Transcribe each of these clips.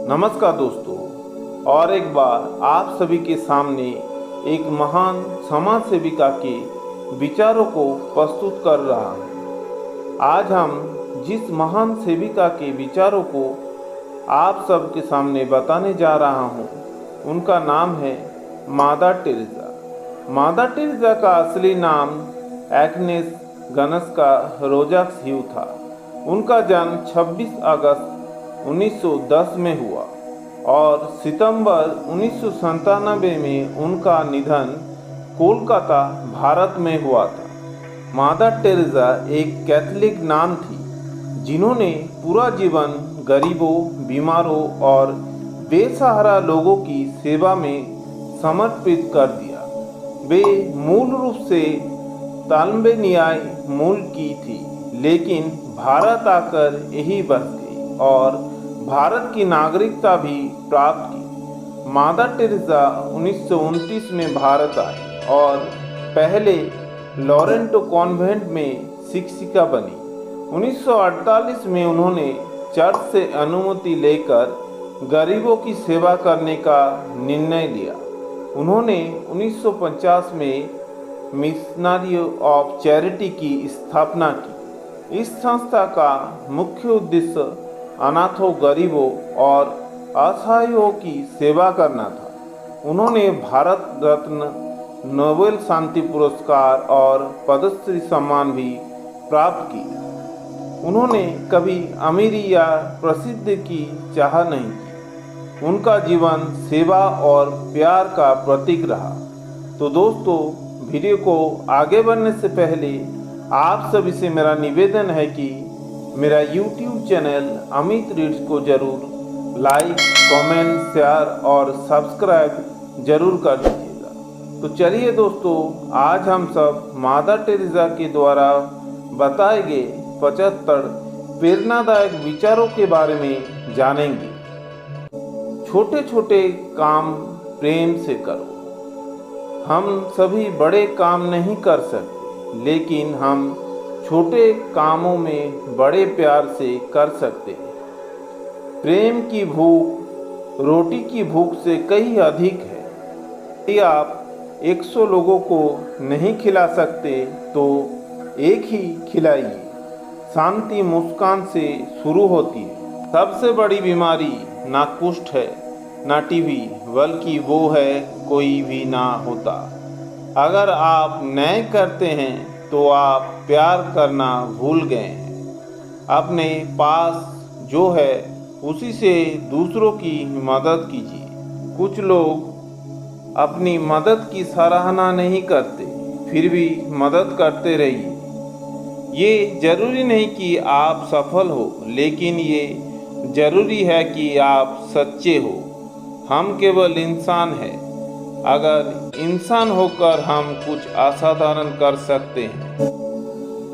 नमस्कार दोस्तों, और एक बार आप सभी के सामने एक महान समाज सेविका के विचारों को प्रस्तुत कर रहा हूँ। आज हम जिस महान सेविका के विचारों को आप सबके सामने बताने जा रहा हूँ, उनका नाम है मादा टेरेसा। मादा टेरेसा का असली नाम एग्नेस गनस्का रोजाक्स ह्यू था। उनका जन्म 26 अगस्त 1910 में हुआ और सितंबर 1997 में उनका निधन कोलकाता, भारत में हुआ था। मादा टेरेसा एक कैथोलिक नान थी, जिन्होंने पूरा जीवन गरीबों, बीमारों और बेसहारा लोगों की सेवा में समर्पित कर दिया। वे मूल रूप से ताल्मेनियाई मूल की थी, लेकिन भारत आकर यही बस गई और भारत की नागरिकता भी प्राप्त की। मादा टेरेसा 1929 में भारत आई और पहले लॉरेंटो कॉन्वेंट में शिक्षिका बनी। 1948 में उन्होंने चर्च से अनुमति लेकर गरीबों की सेवा करने का निर्णय लिया। उन्होंने 1950 में मिशनरी ऑफ चैरिटी की स्थापना की। इस संस्था का मुख्य उद्देश्य अनाथों, गरीबों और असहायों की सेवा करना था। उन्होंने भारत रत्न, नोबेल शांति पुरस्कार और पद्मश्री सम्मान भी प्राप्त की। उन्होंने कभी अमीरी या प्रसिद्धि की चाह नहीं की। उनका जीवन सेवा और प्यार का प्रतीक रहा। तो दोस्तों, वीडियो को आगे बढ़ने से पहले आप सभी से मेरा निवेदन है कि मेरा YouTube चैनल अमित रीड्स को जरूर लाइक, कमेंट, शेयर और सब्सक्राइब जरूर कर दीजिएगा। तो चलिए दोस्तों, आज हम सब मादा टेरेसा के द्वारा बताए गए 75 प्रेरणादायक विचारों के बारे में जानेंगे। छोटे छोटे काम प्रेम से करो। हम सभी बड़े काम नहीं कर सकते, लेकिन हम छोटे कामों में बड़े प्यार से कर सकते हैं। प्रेम की भूख रोटी की भूख से कहीं अधिक है। यदि आप 100 लोगों को नहीं खिला सकते तो एक ही खिलाइए। शांति मुस्कान से शुरू होती है। सबसे बड़ी बीमारी ना कुष्ठ है, ना टीबी, बल्कि वो है कोई भी ना होता। अगर आप न्याय करते हैं तो आप प्यार करना भूल गए हैं। अपने पास जो है उसी से दूसरों की मदद कीजिए। कुछ लोग अपनी मदद की सराहना नहीं करते, फिर भी मदद करते रहिए। ये जरूरी नहीं कि आप सफल हो, लेकिन ये जरूरी है कि आप सच्चे हो। हम केवल इंसान हैं। अगर इंसान होकर हम कुछ असाधारण कर सकते हैं।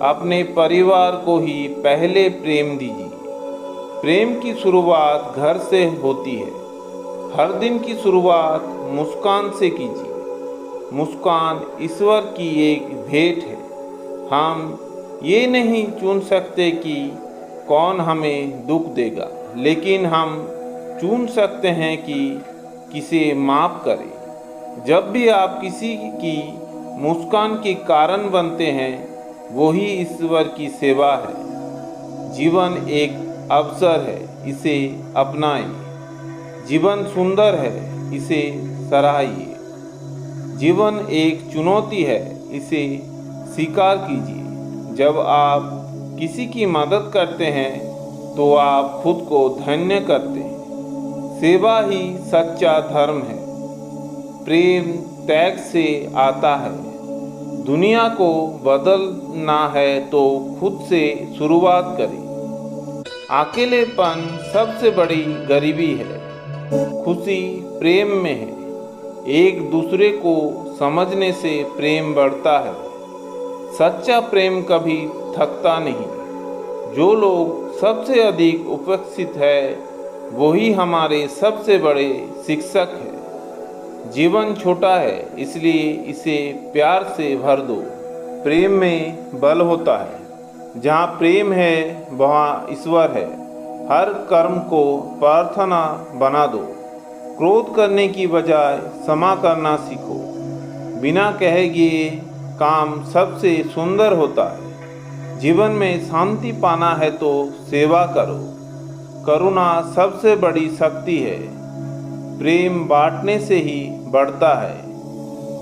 अपने परिवार को ही पहले प्रेम दीजिए। प्रेम की शुरुआत घर से होती है। हर दिन की शुरुआत मुस्कान से कीजिए। मुस्कान ईश्वर की एक भेंट है। हम ये नहीं चुन सकते कि कौन हमें दुख देगा, लेकिन हम चुन सकते हैं कि किसे माफ़ करें। जब भी आप किसी की मुस्कान के कारण बनते हैं, वही ईश्वर की सेवा है। जीवन एक अवसर है, इसे अपनाइए। जीवन सुंदर है, इसे सराहिए। जीवन एक चुनौती है, इसे स्वीकार कीजिए। जब आप किसी की मदद करते हैं तो आप खुद को धन्य करते हैं। सेवा ही सच्चा धर्म है। प्रेम त्याग से आता है। दुनिया को बदलना है तो खुद से शुरुआत करें। अकेलेपन सबसे बड़ी गरीबी है। खुशी प्रेम में है। एक दूसरे को समझने से प्रेम बढ़ता है। सच्चा प्रेम कभी थकता नहीं। जो लोग सबसे अधिक उपेक्षित है, वही हमारे सबसे बड़े शिक्षक है। जीवन छोटा है, इसलिए इसे प्यार से भर दो। प्रेम में बल होता है। जहाँ प्रेम है वहाँ ईश्वर है। हर कर्म को प्रार्थना बना दो। क्रोध करने की बजाय क्षमा करना सीखो। बिना कहे किए काम सबसे सुंदर होता है। जीवन में शांति पाना है तो सेवा करो। करुणा सबसे बड़ी शक्ति है। प्रेम बांटने से ही बढ़ता है।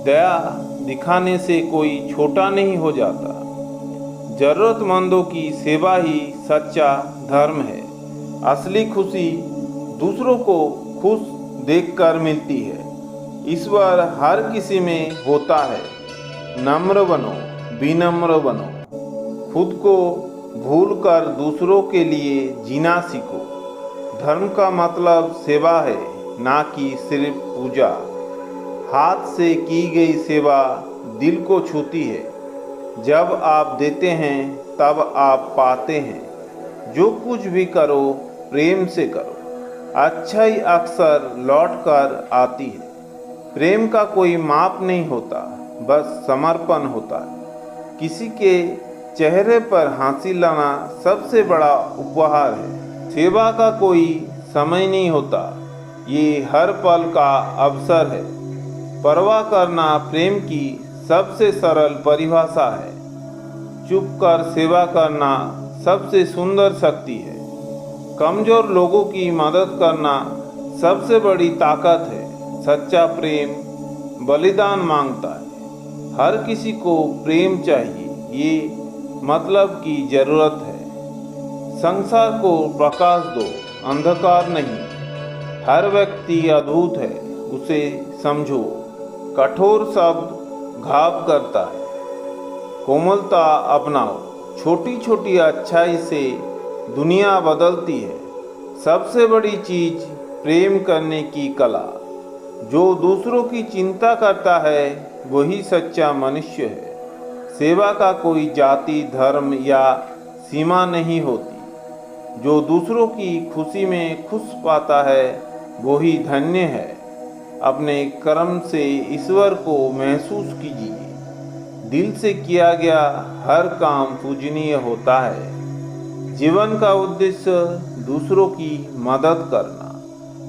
दया दिखाने से कोई छोटा नहीं हो जाता। जरूरतमंदों की सेवा ही सच्चा धर्म है। असली खुशी दूसरों को खुश देखकर मिलती है। ईश्वर हर किसी में होता है। नम्र बनो, विनम्र बनो। खुद को भूलकर दूसरों के लिए जीना सीखो। धर्म का मतलब सेवा है, ना कि सिर्फ पूजा। हाथ से की गई सेवा दिल को छूती है। जब आप देते हैं तब आप पाते हैं। जो कुछ भी करो प्रेम से करो। अच्छाई अक्सर लौट कर आती है। प्रेम का कोई माप नहीं होता, बस समर्पण होता है। किसी के चेहरे पर हंसी लाना सबसे बड़ा उपहार है। सेवा का कोई समय नहीं होता, ये हर पल का अवसर है। परवाह करना प्रेम की सबसे सरल परिभाषा है। चुप कर सेवा करना सबसे सुंदर शक्ति है। कमजोर लोगों की मदद करना सबसे बड़ी ताकत है। सच्चा प्रेम बलिदान मांगता है। हर किसी को प्रेम चाहिए, ये मतलब की जरूरत है। संसार को प्रकाश दो, अंधकार नहीं। हर व्यक्ति अद्भुत है, उसे समझो। कठोर शब्द घाव करता है, कोमलता अपनाओ। छोटी छोटी अच्छाई से दुनिया बदलती है। सबसे बड़ी चीज प्रेम करने की कला। जो दूसरों की चिंता करता है वही सच्चा मनुष्य है। सेवा का कोई जाति, धर्म या सीमा नहीं होती। जो दूसरों की खुशी में खुश पाता है वही धन्य है। अपने कर्म से ईश्वर को महसूस कीजिए। दिल से किया गया हर काम पूजनीय होता है। जीवन का उद्देश्य दूसरों की मदद करना।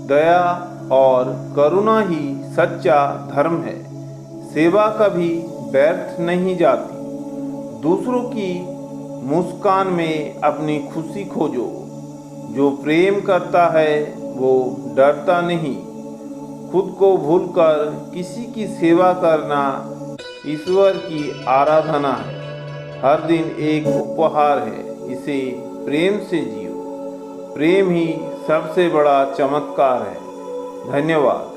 दया और करुणा ही सच्चा धर्म है। सेवा कभी व्यर्थ नहीं जाती। दूसरों की मुस्कान में अपनी खुशी खोजो। जो प्रेम करता है वो डरता नहीं। खुद को भूलकर किसी की सेवा करना ईश्वर की आराधना है। हर दिन एक उपहार है, इसे प्रेम से जियो। प्रेम ही सबसे बड़ा चमत्कार है। धन्यवाद।